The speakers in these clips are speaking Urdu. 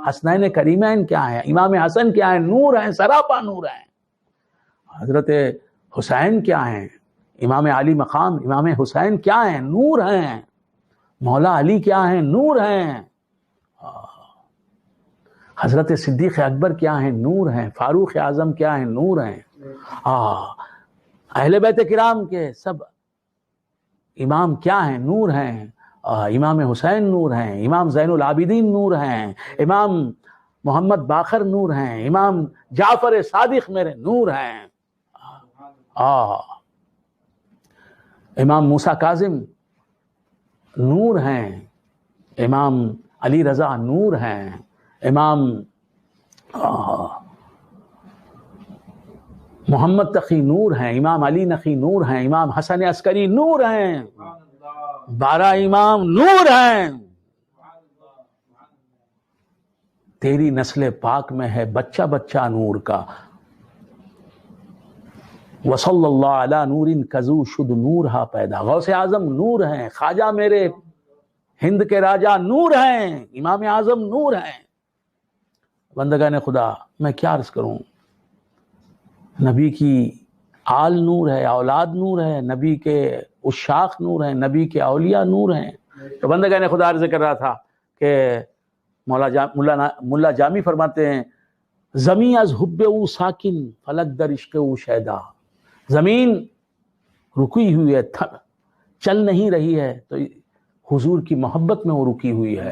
حسنین کریمین کیا ہیں؟ امام حسن کیا ہیں؟ نور ہیں، سراپا نور ہیں۔ حضرت حسین کیا ہیں؟ امام علی مقام امام حسین کیا ہیں؟ نور ہیں۔ مولا علی کیا ہیں؟ نور ہیں۔ حضرت صدیق اکبر کیا ہیں؟ نور ہیں۔ فاروق اعظم کیا ہیں؟ نور ہیں۔ اہل بیت کرام کے سب امام کیا ہیں؟ نور ہیں۔ امام حسین نور ہیں، امام زین العابدین نور ہیں، امام محمد باقر نور ہیں، امام جعفر صادق میرے نور ہیں، امام موسیٰ کاظم نور ہیں، امام علی رضا نور ہیں، امام محمد تقی نور ہیں، امام علی نقی نور ہیں، امام حسن عسکری نور ہیں، 12 امام نور ہیں۔ تیری نسل پاک میں ہے بچہ بچہ نور کا، وصلی اللہ علی نور کزو شد نور ہا پیدا۔ غوث اعظم نور ہیں، خواجہ میرے ہند کے راجہ نور ہیں، امام اعظم نور ہیں۔ بندگان خدا میں کیا عرض کروں، نبی کی آل نور ہے، اولاد نور ہے، نبی کے عشاق نور ہیں، نبی کے اولیاء نور ہیں۔ تو بندگان خدا عرض کر رہا تھا کہ ملا جامی فرماتے ہیں زمین از حب او ساکن فلک در عشق او شیدا۔ زمین رکی ہوئی ہے، چل نہیں رہی ہے، تو حضور کی محبت میں وہ رکی ہوئی ہے۔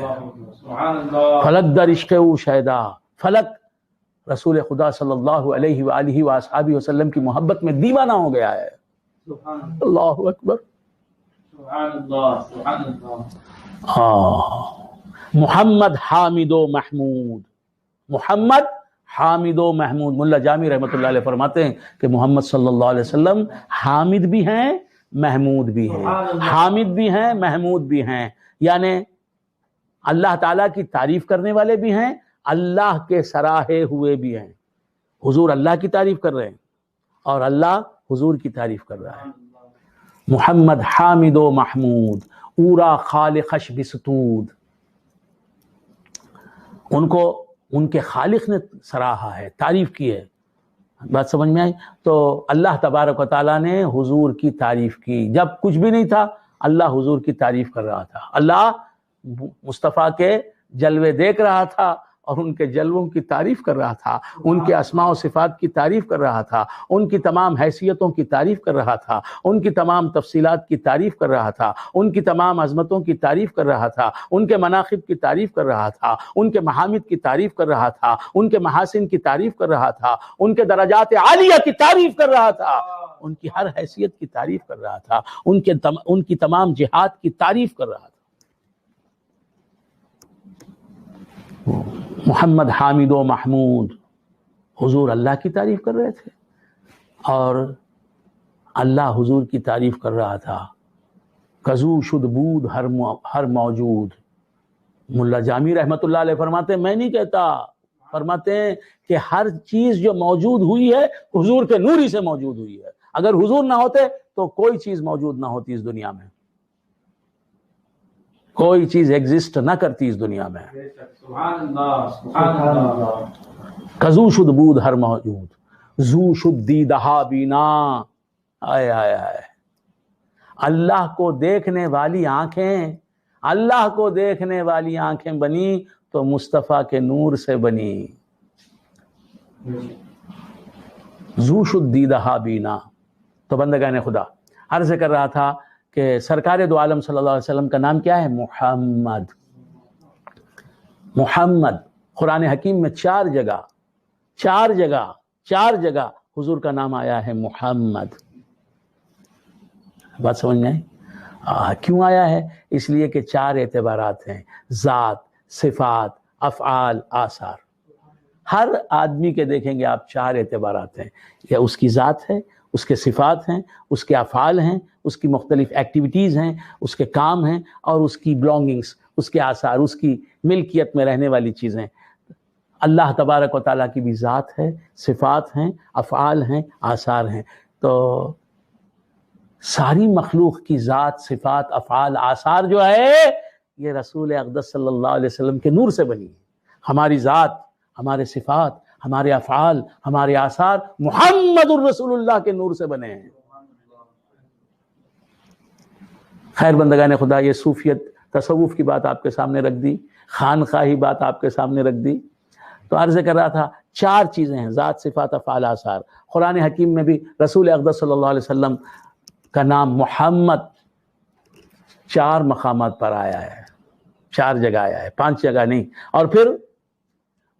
فلک در عشق او شیدا، فلک رسول خدا صلی اللہ علیہ وآلہ وآصحابہ وسلم کی محبت میں دیوانہ ہو گیا ہے۔ اللہ اکبر، محمد حامد و محمود، محمد حامد و محمود۔ ملا جامی رحمۃ اللہ علیہ فرماتے ہیں کہ محمد صلی اللہ علیہ وسلم حامد بھی ہیں محمود بھی ہیں، حامد بھی ہیں محمود بھی ہیں، یعنی اللہ تعالیٰ کی تعریف کرنے والے بھی ہیں، اللہ کے سراہے ہوئے بھی ہیں۔ حضور اللہ کی تعریف کر رہے ہیں اور اللہ حضور کی تعریف کر رہا ہے۔ محمد حامد و محمود اورا خالقش بستود، ان کو ان کے خالق نے سراہا ہے، تعریف کی ہے۔ بات سمجھ میں آئی؟ تو اللہ تبارک و تعالیٰ نے حضور کی تعریف کی، جب کچھ بھی نہیں تھا اللہ حضور کی تعریف کر رہا تھا، اللہ مصطفیٰ کے جلوے دیکھ رہا تھا اور ان کے جلووں کی تعریف کر رہا تھا، ان کے اسماء و صفات کی تعریف کر رہا تھا، ان کی تمام حیثیتوں کی تعریف کر رہا تھا، ان کی تمام تفصیلات کی تعریف کر رہا تھا، ان کی تمام عظمتوں کی تعریف کر رہا تھا، ان کے مناقب کی تعریف کر رہا تھا، ان کے محامد کی تعریف کر رہا تھا، ان کے محاسن کی تعریف کر رہا تھا، ان کے درجات عالیہ کی تعریف کر رہا تھا، ان کی ہر حیثیت کی تعریف کر رہا تھا، ان کی تمام جہات کی تعریف کر رہا تھا۔ محمد حامد و محمود، حضور اللہ کی تعریف کر رہے تھے اور اللہ حضور کی تعریف کر رہا تھا۔ کزو شد بود ہر موجود۔ ملا جامی رحمت اللہ علیہ فرماتے ہیں میں نہیں کہتا، فرماتے ہیں کہ ہر چیز جو موجود ہوئی ہے حضور کے نور ہی سے موجود ہوئی ہے۔ اگر حضور نہ ہوتے تو کوئی چیز موجود نہ ہوتی اس دنیا میں، کوئی چیز ایگزسٹ نہ کرتی اس دنیا میں۔ کزو شد بود ہر موجود زو شد دیدہا بینا۔ آئے آئے آئے، اللہ کو دیکھنے والی آنکھیں، اللہ کو دیکھنے والی آنکھیں بنی تو مصطفیٰ کے نور سے بنی۔ زو شد دیدہا بینا۔ تو بندگان خدا عرض کر رہا تھا کہ سرکار دو عالم صلی اللہ علیہ وسلم کا نام کیا ہے؟ محمد۔ محمد قرآن حکیم میں چار جگہ حضور کا نام آیا ہے محمد۔ بات سمجھ میں آئی؟ کیوں آیا ہے؟ اس لیے کہ 4 اعتبارات ہیں، ذات، صفات، افعال، آثار۔ ہر آدمی کے دیکھیں گے آپ 4 اعتبارات ہیں، یا اس کی ذات ہے، اس کے صفات ہیں، اس کے افعال ہیں، اس کی مختلف ایکٹیویٹیز ہیں، اس کے کام ہیں، اور اس کی بلانگنگز، اس کے آثار، اس کی ملکیت میں رہنے والی چیزیں۔ اللہ تبارک و تعالیٰ کی بھی ذات ہے، صفات ہیں، افعال ہیں، آثار ہیں۔ تو ساری مخلوق کی ذات، صفات، افعال، آثار جو ہے یہ رسول اقدس صلی اللہ علیہ وسلم کے نور سے بنی ہے۔ ہماری ذات، ہمارے صفات، ہمارے افعال، ہمارے آثار محمد الرسول اللہ کے نور سے بنے ہیں۔ خیر بندگان خدا، یہ صوفیت تصوف کی بات آپ کے سامنے رکھ دی، خانقاہی بات آپ کے سامنے رکھ دی۔ تو عرض کر رہا تھا 4 چیزیں ہیں، ذات، صفات، افعال، آثار۔ قرآن حکیم میں بھی رسول اقدس صلی اللہ علیہ وسلم کا نام محمد 4 مقامات پر آیا ہے، 4 جگہ آیا ہے، 5 جگہ نہیں۔ اور پھر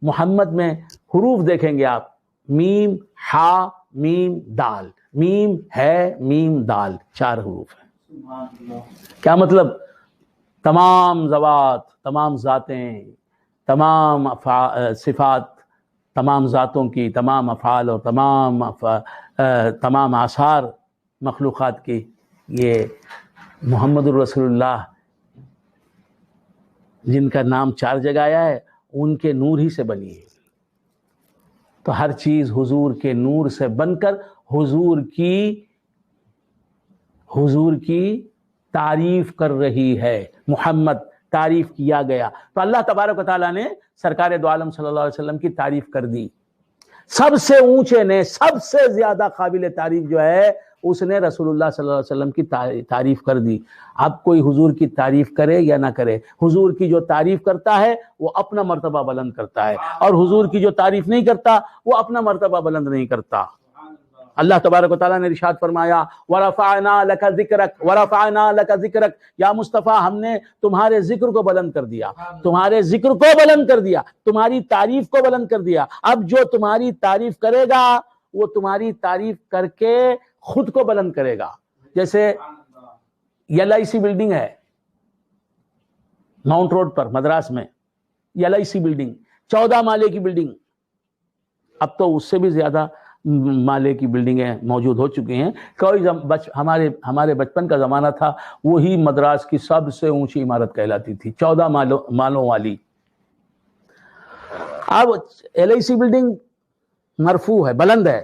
محمد میں حروف دیکھیں گے آپ، میم، ہا، میم، دال، میم ہے، میم دال، 4 حروف ہیں۔ کیا مطلب؟ تمام ذوات، تمام ذاتیں، تمام صفات، تمام ذاتوں کی، تمام افعال اور تمام آثار مخلوقات کی، یہ محمد الرسول اللہ جن کا نام 4 جگہ آیا ہے ان کے نور ہی سے بنی ہے۔ تو ہر چیز حضور کے نور سے بن کر حضور کی تعریف کر رہی ہے۔ محمد تعریف کیا گیا تو اللہ تبارک و تعالیٰ نے سرکار دو عالم صلی اللہ علیہ وسلم کی تعریف کر دی۔ سب سے اونچے نے، سب سے زیادہ قابل تعریف جو ہے اس نے رسول اللہ صلی اللہ علیہ وسلم کی تعریف کر دی۔ اب کوئی حضور کی تعریف کرے یا نہ کرے، حضور کی جو تعریف کرتا ہے وہ اپنا مرتبہ بلند کرتا ہے، اور حضور کی جو تعریف نہیں کرتا وہ اپنا مرتبہ بلند نہیں کرتا۔ اللہ تبارک و تعالیٰ نے ارشاد فرمایا وَرَفَعْنَا لَكَ ذِكْرَكَ وَرَفَعْنَا لَكَ ذِكْرَكَ، یا مصطفیٰ ہم نے تمہارے ذکر کو بلند کر دیا، تمہارے ذکر کو بلند کر دیا، تمہاری تعریف کو بلند کر دیا۔ اب جو تمہاری تعریف کرے گا وہ تمہاری تعریف کر کے خود کو بلند کرے گا۔ جیسے LIC بلڈنگ ہے ماؤنٹ روڈ پر مدراس میں، LIC بلڈنگ 14 مالے کی بلڈنگ، اب تو اس سے بھی زیادہ مالے کی بلڈنگیں موجود ہو چکی ہیں۔ کوئی ہمارے بچپن کا زمانہ تھا، وہی مدراس کی سب سے اونچی عمارت کہلاتی تھی، 14 مالوں والی۔ اب LIC بلڈنگ مرفوع ہے، بلند ہے،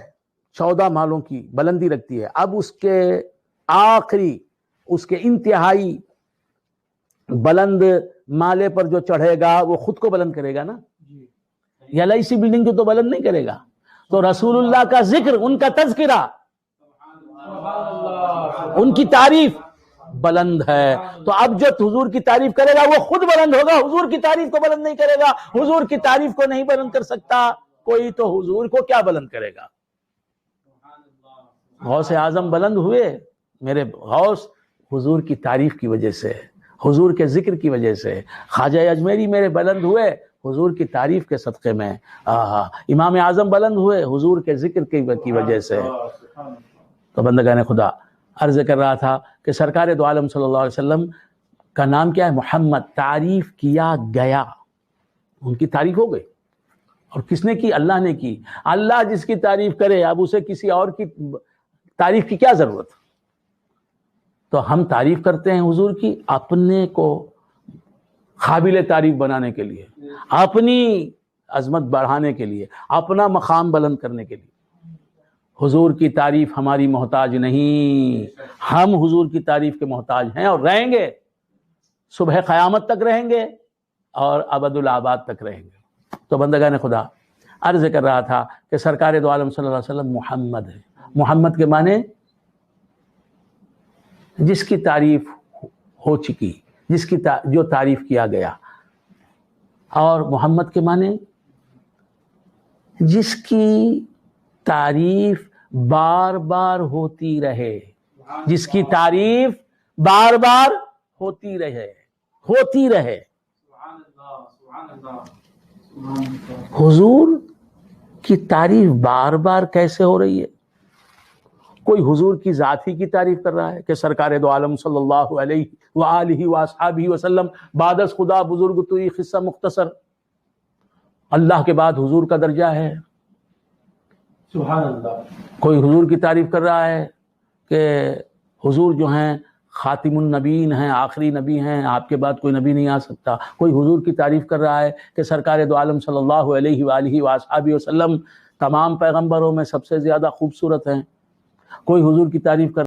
14 مالوں کی بلندی رکھتی ہے۔ اب اس کے آخری، اس کے انتہائی بلند مالے پر جو چڑھے گا وہ خود کو بلند کرے گا نا، LIC بلڈنگ کو تو بلند نہیں کرے گا۔ تو رسول اللہ کا ذکر، ان کا تذکرہ، ان کی تعریف بلند ہے۔ تو اب جو حضور کی تعریف کرے گا وہ خود بلند ہوگا، حضور کی تعریف کو بلند نہیں کرے گا۔ حضور کی تعریف کو نہیں بلند کر سکتا کوئی، تو حضور کو کیا بلند کرے گا؟ غوث اعظم بلند ہوئے میرے غوث حضور کی تعریف کی وجہ سے، حضور کے ذکر کی وجہ سے۔ خواجہ اجمیری میرے بلند ہوئے حضور کی تعریف کے صدقے میں۔ امام اعظم بلند ہوئے حضور کے ذکر کی وجہ سے۔ تو بندگان خدا، عرض کر رہا تھا کہ سرکار دو عالم صلی اللہ علیہ وسلم کا نام کیا ہے؟ محمد۔ تعریف کیا گیا، ان کی تعریف ہو گئی۔ اور کس نے کی؟ اللہ نے کی۔ اللہ جس کی تعریف کرے، اب اسے کسی اور کی تعریف کی کیا ضرورت؟ تو ہم تعریف کرتے ہیں حضور کی اپنے کو قابل تعریف بنانے کے لیے، اپنی عظمت بڑھانے کے لیے، اپنا مقام بلند کرنے کے لیے۔ حضور کی تعریف ہماری محتاج نہیں، ہم حضور کی تعریف کے محتاج ہیں اور رہیں گے، صبح قیامت تک رہیں گے اور ابد الآباد تک رہیں گے۔ تو بندگان خدا، عرض کر رہا تھا کہ سرکار دو عالم صلی اللہ علیہ وسلم محمد ہے۔ محمد کے معنی جس کی تعریف ہو چکی، جس کی جو تعریف کیا گیا، اور محمد کے معنی جس کی تعریف بار بار ہوتی رہے، جس کی تعریف بار بار ہوتی رہے۔ حضور کی تعریف بار بار کیسے ہو رہی ہے؟ کوئی حضور کی ذات ہی کی تعریف کر رہا ہے کہ سرکار دو عالم صلی اللہ علیہ وآلہ وآصحابہ وسلم بعد از خدا بزرگ توئی قصہ مختصر، اللہ کے بعد حضور کا درجہ ہے۔ سبحان اللہ۔ کوئی حضور کی تعریف کر رہا ہے کہ حضور جو ہیں خاتم النبیین ہیں، آخری نبی ہیں، آپ کے بعد کوئی نبی نہیں آ سکتا۔ کوئی حضور کی تعریف کر رہا ہے کہ سرکار دو عالم صلی اللہ علیہ وآلہ وآصحابہ وسلم تمام پیغمبروں میں سب سے زیادہ خوبصورت ہیں۔ کوئی حضور کی تعریف کر